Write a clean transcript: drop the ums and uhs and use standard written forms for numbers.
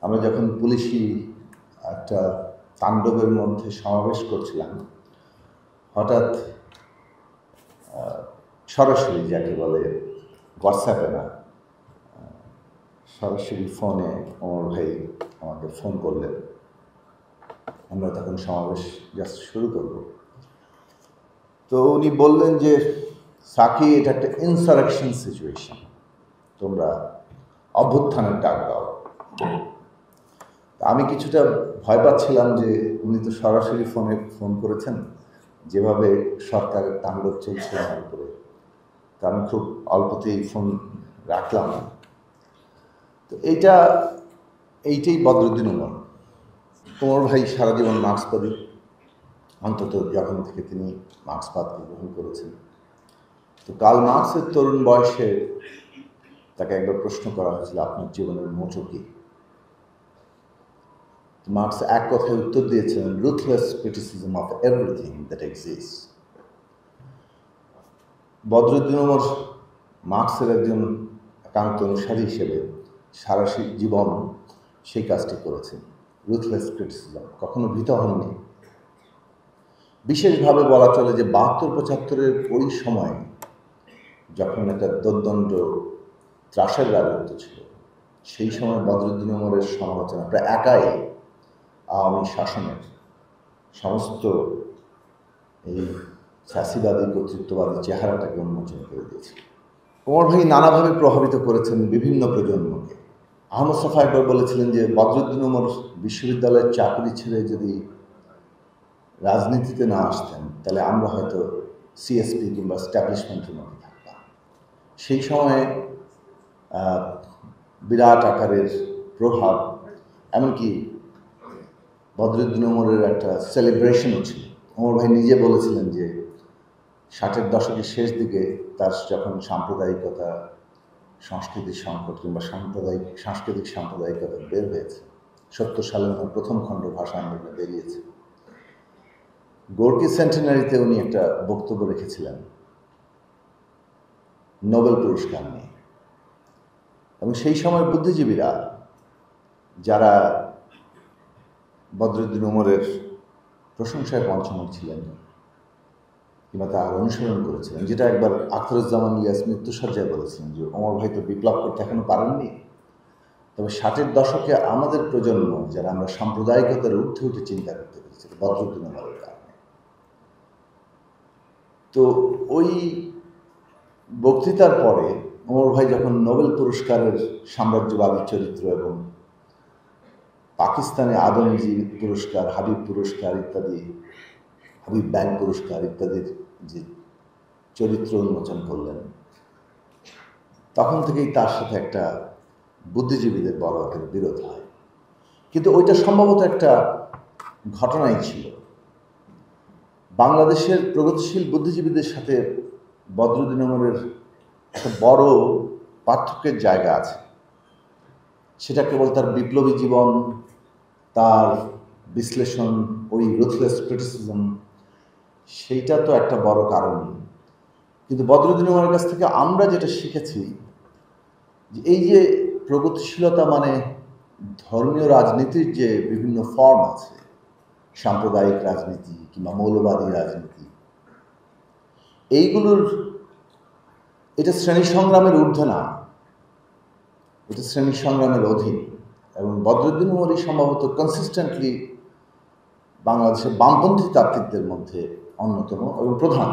আমরা যখন পুলিশি একটা তাণ্ডবের মধ্যে সমাবেশ করছিলাম, হঠাৎ সরাসরি যাকে বলে হোয়াটসঅ্যাপে না, সরাসরি ফোনে ওমর ভাই আমাকে ফোন করলেন। আমরা তখন সমাবেশ জাস্ট শুরু করব, তো উনি বললেন যে সাকি, এটা একটা ইনসারেকশন সিচুয়েশন, তোমরা অভ্যুত্থানের ডাক দাও। আমি কিছুটা ভয় পাচ্ছিলাম যে উনি তো সরাসরি ফোন করেছেন, যেভাবে সরকারের তাণ্ডব চলছে আমার উপরে, তা আমি খুব অল্পতেই ফোন রাখলাম। তো এইটাই বদরুদ্দিন উমর। ওমর ভাই সারা জীবন মার্ক্সবাদী, অন্তত যখন থেকে তিনি মার্ক্সবাদকে গ্রহণ করেছেন। তো কার্ল মার্ক্সের তরুণ বয়সে তাকে একবার প্রশ্ন করা হয়েছিল, আপনার জীবনের মোটো কি? মার্ক্স এক কথায় উত্তর দিয়েছেন, ruthless criticism of everything that exists. Badruddin Umar মার্ক্সের একজন একান্ত অনুসারী হিসেবে সারা জীবন সেই কাজটি করেছেন, রুথলেস ক্রিটিসিজম, কখনো ভীত হননি। বিশেষভাবে বলা চলে যে ৭২-৭৫-এর ওই সময় যখন একটা দোর্দণ্ড ত্রাসের রাজত্ব ছিল, সেই সময় বদরুদ্দিন উমরের সমালোচনা প্রায় একাই আওয়ামী শাসনের সমস্ত এই ফ্যাসিবাদী কর্তৃত্ববাদী চেহারাটাকে উন্মোচন করে দিয়েছে। ওমর ভাই নানাভাবে প্রভাবিত করেছেন বিভিন্ন প্রজন্মকে। আহমদ সাফা একবার বলেছিলেন যে বদরুদ্দিন উমর বিশ্ববিদ্যালয়ের চাকরি ছেড়ে যদি রাজনীতিতে না আসতেন, তাহলে আমরা হয়তো সিএসপি কিংবা স্ট্যাবলিশমেন্টের মধ্যে থাকতাম। সেই সময়ে বিরাট আকারের প্রভাব, এমনকি বদরুদ্দিন উমরের একটা সেলিব্রেশনও ছিল। ওমর ভাই নিজে বলেছিলেন যে ৬০-এর দশকের শেষ দিকে তার যখন সাম্প্রদায়িকতা, সংস্কৃতির সংকট কিংবা সাংস্কৃতিক সাম্প্রদায়িকতা বের হয়েছে, ৭০ সালে ওনার প্রথম খণ্ড ভাষা আন্দোলনে বেরিয়েছে। গোর্কি সেন্টেনারিতে উনি একটা বক্তব্য রেখেছিলেন নোবেল পুরস্কার নিয়ে, এবং সেই সময় বুদ্ধিজীবীরা যারা বদরুদ্দিন উমরের প্রশংসায় পঞ্চমুখ ছিলেন কিংবা তার অনুসরণ করেছিলেন, যেটা একবার আখতারুজ্জামান ইলিয়াস মৃত্যুসজ্জায় বলেছিলেন যে ওমর ভাই তো বিপ্লব করতে এখনো পারেননি। তবে ৬০-এর দশকে আমাদের প্রজন্ম যারা আমরা সাম্প্রদায়িকতার ঊর্ধ্বে উঠে চিন্তা করতে পেরেছি বদরুদ্দিন উমরের কারণে। তো ওই বক্তৃতার পরে ওমর ভাই যখন নোবেল পুরস্কারের সাম্রাজ্যবাদী চরিত্র এবং পাকিস্তানে আদমজি পুরস্কার, হাবিব পুরস্কার ইত্যাদি, হাবিব ব্যাংক পুরস্কার ইত্যাদির যে চরিত্র উন্মোচন করলেন, তখন থেকেই তার সাথে একটা বুদ্ধিজীবীদের বড় একটা বিরোধ হয়। কিন্তু ওইটা সম্ভবত একটা ঘটনাই ছিল। বাংলাদেশের প্রগতিশীল বুদ্ধিজীবীদের সাথে বদরুদ্দিন উমরের একটা বড় পার্থক্যের জায়গা আছে। সেটা কেবল তার বিপ্লবী জীবন, তার বিশ্লেষণ, ওই রুথলেস ক্রিটিসিজম, সেইটা তো একটা বড় কারণ। কিন্তু বদরুদ্দিন উমরের কাছ থেকে আমরা যেটা শিখেছি, যে এই যে প্রগতিশীলতা মানে ধর্মীয় রাজনীতির যে বিভিন্ন ফর্ম আছে, সাম্প্রদায়িক রাজনীতি কিংবা মৌলবাদী রাজনীতি, এইগুলোর এটা শ্রেণী সংগ্রামের ঊর্ধ্বে না, এটা শ্রেণী সংগ্রামের অধীন। এবং বদরুদ্দিন উমরই সম্ভবত কনসিস্টেন্টলি বাংলাদেশের বামপন্থী তাত্ত্বিকদের মধ্যে অন্যতম এবং প্রধান